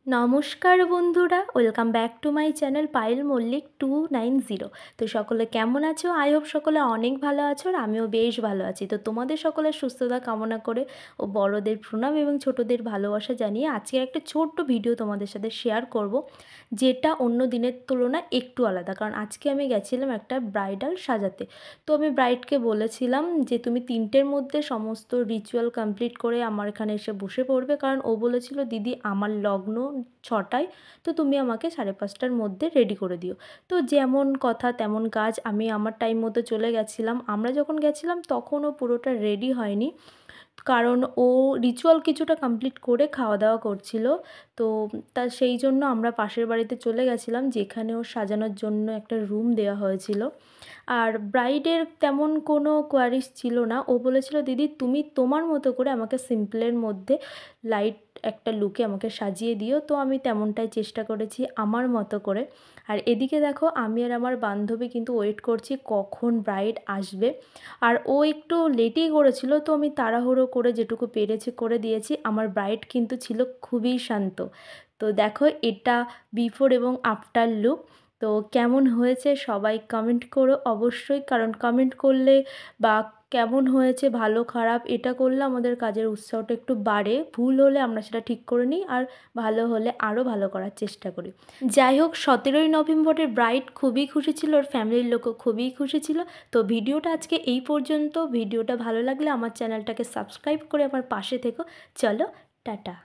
নমস্কার বন্ধুরা, welcome back to my channel Payel Mallick 290। তো সকলে কেমন আছো? আই হোপ সকলে অনেক ভালো আছো, আর আমিও বেশ ভালো আছি। তো তোমাদের সকলের সুস্থতা কামনা করে ও বড়দের প্রণাম এবং ছোটদের ভালোবাসা জানিয়ে আজকে একটা ছোট্ট ভিডিও তোমাদের সাথে শেয়ার করব, যেটা অন্য দিনের তুলনায় একটু আলাদা। কারণ আজকে আমি গেছিলাম একটা ব্রাইডাল সাজাতে। তো আমি ব্রাইডকে বলেছিলাম যে তুমি 3টের মধ্যে সমস্ত রিচুয়াল কমপ্লিট করে আমার এখানে এসে বসে পড়বে। কারণ ও বলেছিল, দিদি আমার লগ্ন 6টায়, তো তুমি আমাকে 5:30টার মধ্যে রেডি করে দিও। তো যেমন কথা তেমন কাজ, আমি আমার টাইম মতো চলে গেছিলাম। আমরা যখন গেছিলাম তখন ও পুরোটা রেডি হয়নি, কারণ ও রিচুয়াল কিছুটা কমপ্লিট করে খাওয়া দাওয়া করছিল। তো সেই জন্য আমরা পাশের বাড়িতে চলে গেছিলাম, যেখানে ও সাজানোর জন্য একটা রুম দেওয়া হয়েছিল। আর ব্রাইডের তেমন কোনো কোয়ারিজ ছিল না। ও বলেছিল, দিদি তুমি তোমার মতো করে আমাকে সিম্পলের মধ্যে লাইট একটা লুকে আমাকে সাজিয়ে দিও। তো আমি তেমনটাই চেষ্টা করেছি আমার মতো করে। আর এদিকে দেখো, আমি আর আমার বান্ধবী কিন্তু ওয়েট করছি কখন ব্রাইড আসবে। আর ও একটু লেটেই করেছিল, তো আমি তাড়াহুড়ো করে যেটুকু পেরেছি করে দিয়েছি। আমার ব্রাইড কিন্তু ছিল খুবই শান্ত। তো দেখো, এটা বিফোর এবং আফটার লুক। তো কেমন হয়েছে সবাই কমেন্ট করো অবশ্যই, কারণ কমেন্ট করলে বা কেমন হয়েছে ভালো খারাপ এটা করলে আমাদের কাজের উৎসাহটা একটু বাড়ে। ভুল হলে আমরা সেটা ঠিক করে নিই, আর ভালো হলে আরও ভালো করার চেষ্টা করি। যাই হোক, 17ই নভেম্বরের ব্রাইড খুবই খুশি ছিল, ওর ফ্যামিলির লোকও খুবই খুশি ছিল। তো ভিডিওটা আজকে এই পর্যন্ত। ভিডিওটা ভালো লাগলে আমার চ্যানেলটাকে সাবস্ক্রাইব করে আমার পাশে থেকো। চলো, টাটা।